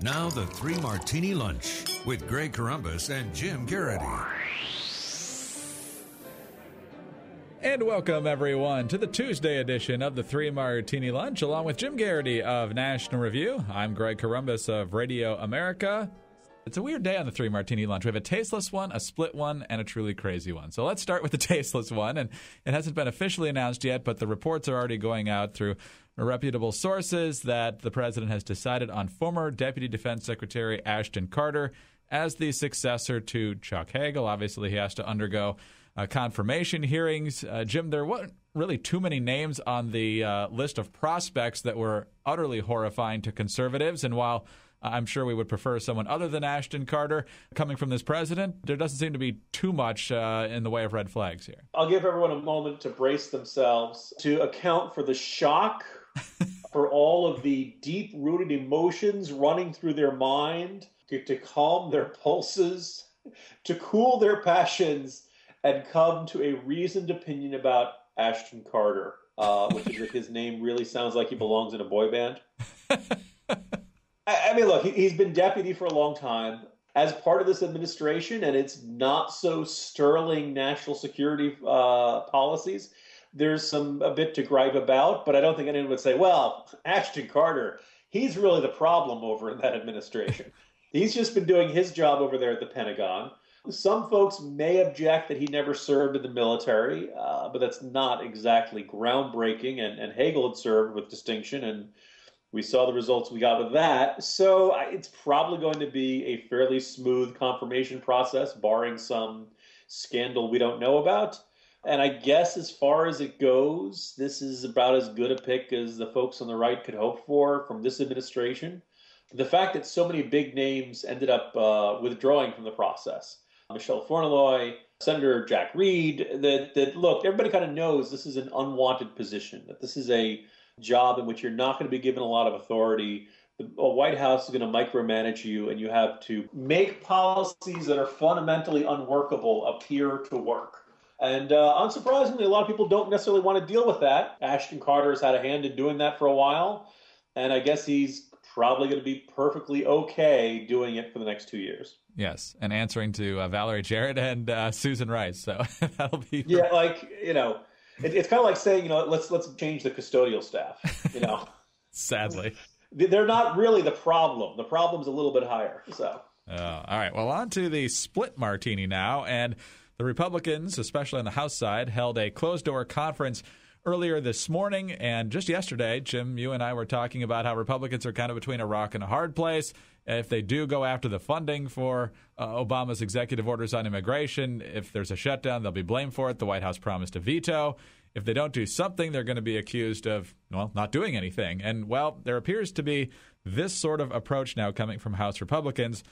Now the Three Martini Lunch with Greg Corombos and Jim Geraghty. And welcome, everyone, to the Tuesday edition of the Three Martini Lunch, along with Jim Geraghty of National Review. I'm Greg Corombos of Radio America. It's a weird day on the Three Martini Lunch. We have a tasteless one, a split one, and a truly crazy one. So let's start with the tasteless one. And it hasn't been officially announced yet, but the reports are already going out through reputable sources that the president has decided on former Deputy Defense Secretary Ashton Carter as the successor to Chuck Hagel. Obviously, he has to undergo confirmation hearings. Jim, there weren't really too many names on the list of prospects that were utterly horrifying to conservatives. And while I'm sure we would prefer someone other than Ashton Carter coming from this president, there doesn't seem to be too much in the way of red flags here. I'll give everyone a moment to brace themselves to account for the shock, for all of the deep-rooted emotions running through their mind, to calm their pulses, to cool their passions, and come to a reasoned opinion about Ashton Carter, which is that his name really sounds like he belongs in a boy band. I mean, look, he's been deputy for a long time as part of this administration, and it's not so sterling national security policies. There's a bit to gripe about, but I don't think anyone would say, well, Ashton Carter, he's really the problem over in that administration. He's just been doing his job over there at the Pentagon. Some folks may object that he never served in the military, but that's not exactly groundbreaking, and Hagel had served with distinction, and we saw the results we got with that. So it's probably going to be a fairly smooth confirmation process, barring some scandal we don't know about. And I guess as far as it goes, this is about as good a pick as the folks on the right could hope for from this administration. The fact that so many big names ended up withdrawing from the process, Michelle Flournoy, Senator Jack Reed, that look, everybody kind of knows this is an unwanted position, that this is a job in which you're not going to be given a lot of authority. The White House is going to micromanage you, and you have to make policies that are fundamentally unworkable appear to work. And unsurprisingly, a lot of people don't necessarily want to deal with that. Ashton Carter has had a hand in doing that for a while, and I guess he's probably going to be perfectly okay doing it for the next 2 years. Yes, and answering to Valerie Jarrett and Susan Rice. So that'll be... Yeah, it's kind of like saying, let's change the custodial staff, Sadly. They're not really the problem. The problem's a little bit higher. So. All right. Well, on to the split martini now. And the Republicans, especially on the House side, held a closed-door conference earlier this morning. And just yesterday, Jim, you and I were talking about how Republicans are kind of between a rock and a hard place. If they do go after the funding for Obama's executive orders on immigration, if there's a shutdown, they'll be blamed for it. The White House promised a veto. If they don't do something, they're going to be accused of, not doing anything. And, there appears to be this sort of approach now coming from House Republicans.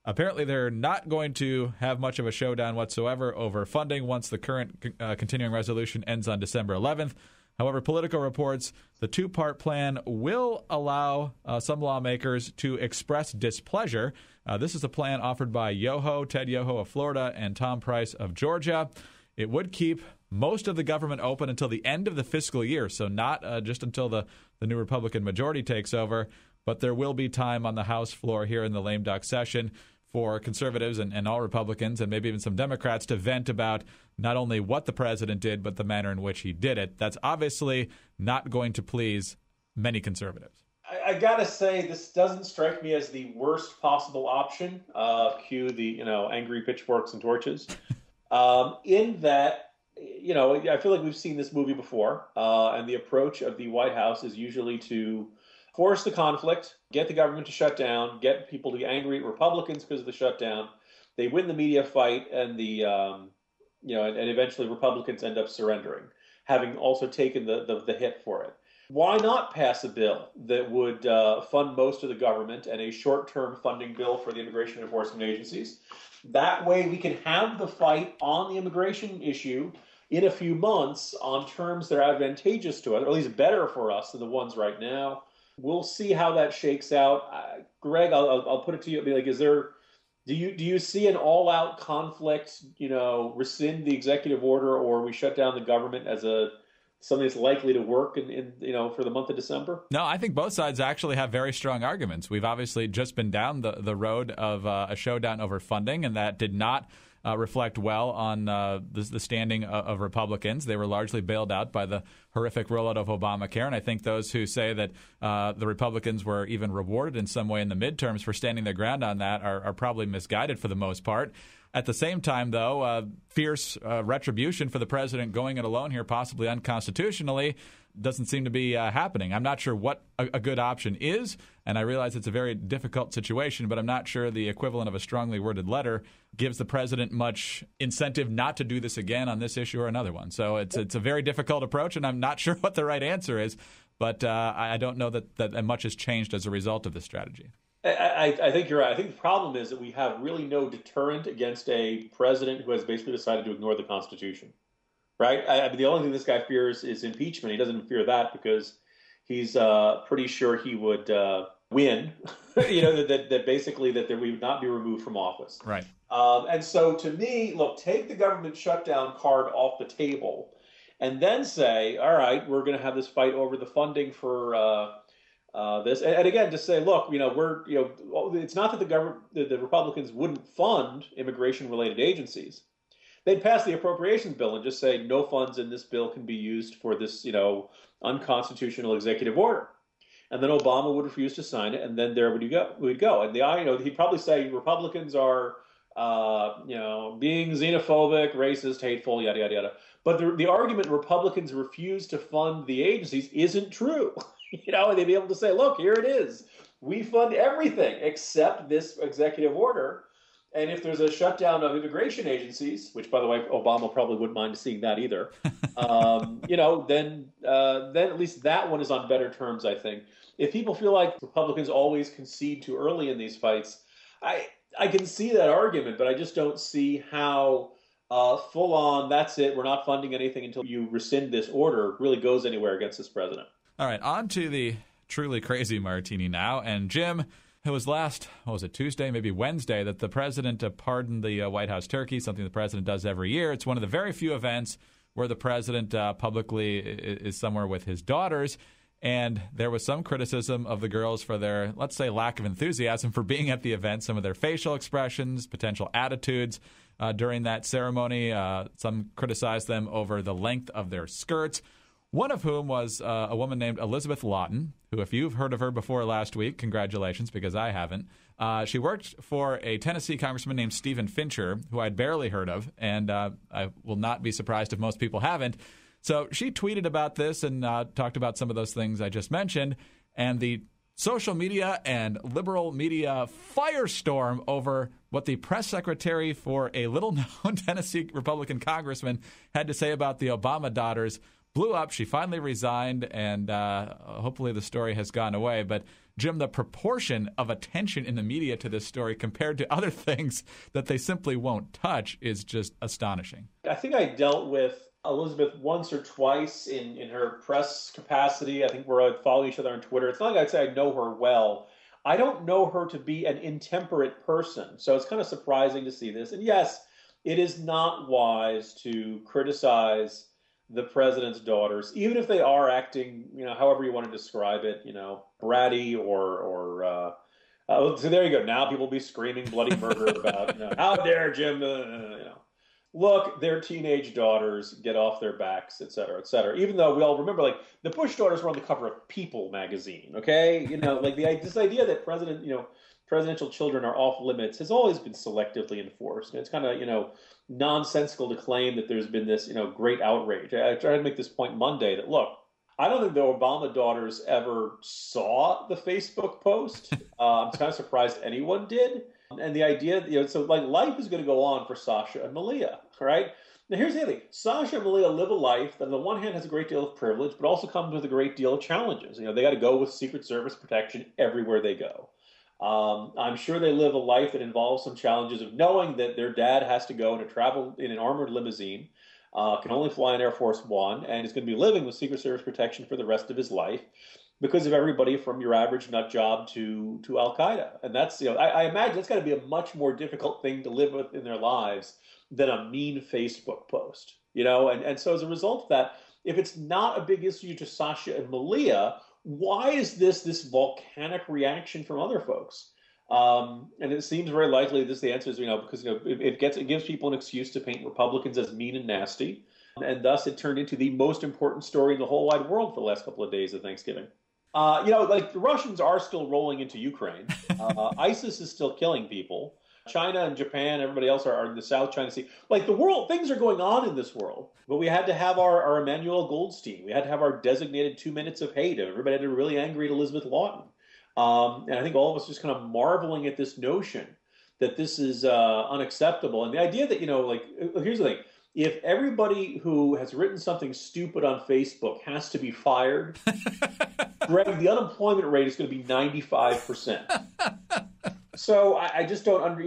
Apparently, they're not going to have much of a showdown whatsoever over funding once the current continuing resolution ends on December 11th. However, Politico reports the two-part plan will allow some lawmakers to express displeasure. This is a plan offered by Ted Yoho of Florida and Tom Price of Georgia. It would keep most of the government open until the end of the fiscal year, so not just until the new Republican majority takes over, but there will be time on the House floor here in the lame duck session for conservatives and all Republicans and maybe even some Democrats to vent about not only what the president did, but the manner in which he did it. That's obviously not going to please many conservatives. I got to say, this doesn't strike me as the worst possible option. Cue the, angry pitchforks and torches. In that, I feel like we've seen this movie before, and the approach of the White House is usually to force the conflict, get the government to shut down, get people to be angry at Republicans because of the shutdown. They win the media fight, and and eventually Republicans end up surrendering, having also taken the hit for it. Why not pass a bill that would fund most of the government and a short-term funding bill for the immigration enforcement agencies? That way we can have the fight on the immigration issue in a few months on terms that are advantageous to us, or at least better for us than the ones right now. We'll see how that shakes out. Greg, I'll put it to you. Do you see an all-out conflict, rescind the executive order, or we shut down the government as a something that's likely to work for the month of December? No, I think both sides actually have very strong arguments. We've obviously just been down the road of a showdown over funding, and that did not reflect well on the standing of Republicans. They were largely bailed out by the horrific rollout of Obamacare, and I think those who say that the Republicans were even rewarded in some way in the midterms for standing their ground on that are probably misguided for the most part. At the same time, though, fierce retribution for the president going it alone here, possibly unconstitutionally, doesn't seem to be happening. I'm not sure what a good option is, and I realize it's a very difficult situation, but I'm not sure the equivalent of a strongly worded letter gives the president much incentive not to do this again on this issue or another one. So it's a very difficult approach, and I'm not sure what the right answer is, but I don't know that much has changed as a result of this strategy. I think you're right. I think the problem is that we have really no deterrent against a president who has basically decided to ignore the Constitution, right? The only thing this guy fears is impeachment. He doesn't fear that because he's pretty sure he would win, that basically that we would not be removed from office. Right. And so to me, look, take the government shutdown card off the table and then say, all right, we're going to have this fight over the funding for this, and again, just say, look, it's not that the Republicans wouldn't fund immigration-related agencies. They'd pass the appropriations bill and just say no funds in this bill can be used for this, unconstitutional executive order, and then Obama would refuse to sign it, and then there we'd go. And he'd probably say Republicans are, being xenophobic, racist, hateful, yada yada yada. But the argument Republicans refuse to fund the agencies isn't true. And they'd be able to say, look, here it is. We fund everything except this executive order. And if there's a shutdown of immigration agencies, which, by the way, Obama probably wouldn't mind seeing that either, then at least that one is on better terms, I think. If people feel like Republicans always concede too early in these fights, I can see that argument, but I just don't see how full on, that's it, we're not funding anything until you rescind this order, really goes anywhere against this president. All right, on to the truly crazy Martini now. And Jim, it was Tuesday, maybe Wednesday, that the president pardoned the White House turkey, something the president does every year. It's one of the very few events where the president publicly is somewhere with his daughters. And there was some criticism of the girls for their, let's say, lack of enthusiasm for being at the event, some of their facial expressions, potential attitudes during that ceremony. Some criticized them over the length of their skirts. One of whom was a woman named Elizabeth Lawton, who, if you've heard of her before last week, congratulations, because I haven't. She worked for a Tennessee congressman named Stephen Fincher, who I'd barely heard of, and I will not be surprised if most people haven't. So she tweeted about this and talked about some of those things I just mentioned, and the social media and liberal media firestorm over what the press secretary for a little-known Tennessee Republican congressman had to say about the Obama daughters blew up. She finally resigned, and hopefully the story has gone away. But, Jim, the proportion of attention in the media to this story compared to other things that they simply won't touch is just astonishing. I think I dealt with Elizabeth once or twice in her press capacity. I think we're following each other on Twitter. It's not like I'd say I know her well. I don't know her to be an intemperate person, so it's kind of surprising to see this. And yes, it is not wise to criticize the president's daughters, even if they are acting, however you want to describe it, bratty or so there you go. Now people will be screaming bloody murder about, how dare Jim, Look, their teenage daughters, get off their backs, et cetera, et cetera. Even though we all remember, the Bush daughters were on the cover of People magazine, okay? This idea that presidential children are off limits has always been selectively enforced. And it's kind of, nonsensical to claim that there's been this, great outrage. I tried to make this point Monday that, look, I don't think the Obama daughters ever saw the Facebook post. I'm kind of surprised anyone did. And the idea, life is going to go on for Sasha and Malia, right? Now, here's the other thing. Sasha and Malia live a life that on the one hand has a great deal of privilege, but also comes with a great deal of challenges. They got to go with Secret Service protection everywhere they go. I'm sure they live a life that involves some challenges of knowing that their dad has to go and travel in an armored limousine, can only fly in Air Force One, and is going to be living with Secret Service protection for the rest of his life because of everybody from your average nut job to Al-Qaeda. And that's, I imagine that's got to be a much more difficult thing to live with in their lives than a mean Facebook post, And so as a result of that, if it's not a big issue to Sasha and Malia, why is this volcanic reaction from other folks? And it seems very likely the answer is, because it gives people an excuse to paint Republicans as mean and nasty. And thus it turned into the most important story in the whole wide world for the last couple of days of Thanksgiving. The Russians are still rolling into Ukraine. ISIS is still killing people. China and Japan, everybody else are in the South China Sea. The world, things are going on in this world. But we had to have our Emmanuel Goldstein. We had to have our designated 2 minutes of hate. Everybody had to be really angry at Elizabeth Lawton. And I think all of us just kind of marveling at this notion that this is unacceptable. And the idea that, here's the thing. If everybody who has written something stupid on Facebook has to be fired, Greg, the unemployment rate is going to be 95%. So I just don't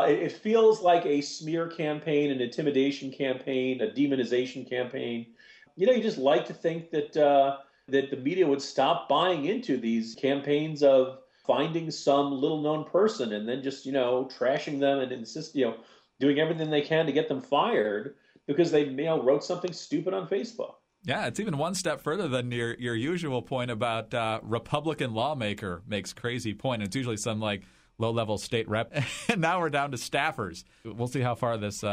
it feels like a smear campaign, an intimidation campaign, a demonization campaign. You just like to think that the media would stop buying into these campaigns of finding some little known person and then just, trashing them and insist, doing everything they can to get them fired because they wrote something stupid on Facebook. Yeah, it's even one step further than your usual point about Republican lawmaker makes crazy point. It's usually some low-level state rep. And now we're down to staffers. We'll see how far this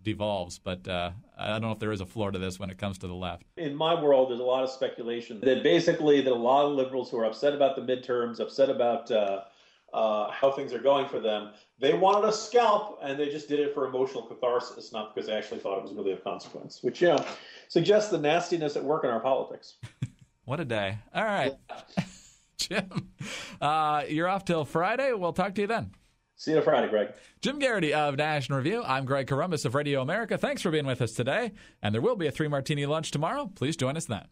devolves, but I don't know if there is a floor to this when it comes to the left. In my world, there's a lot of speculation that a lot of liberals who are upset about the midterms, upset about how things are going for them, they wanted a scalp, and they just did it for emotional catharsis, not because they actually thought it was really of consequence, which, suggests the nastiness at work in our politics. What a day. All right. Jim, you're off till Friday. We'll talk to you then. See you Friday, Greg. Jim Geraghty of National Review. I'm Greg Corombos of Radio America. Thanks for being with us today. And there will be a 3 Martini lunch tomorrow. Please join us then.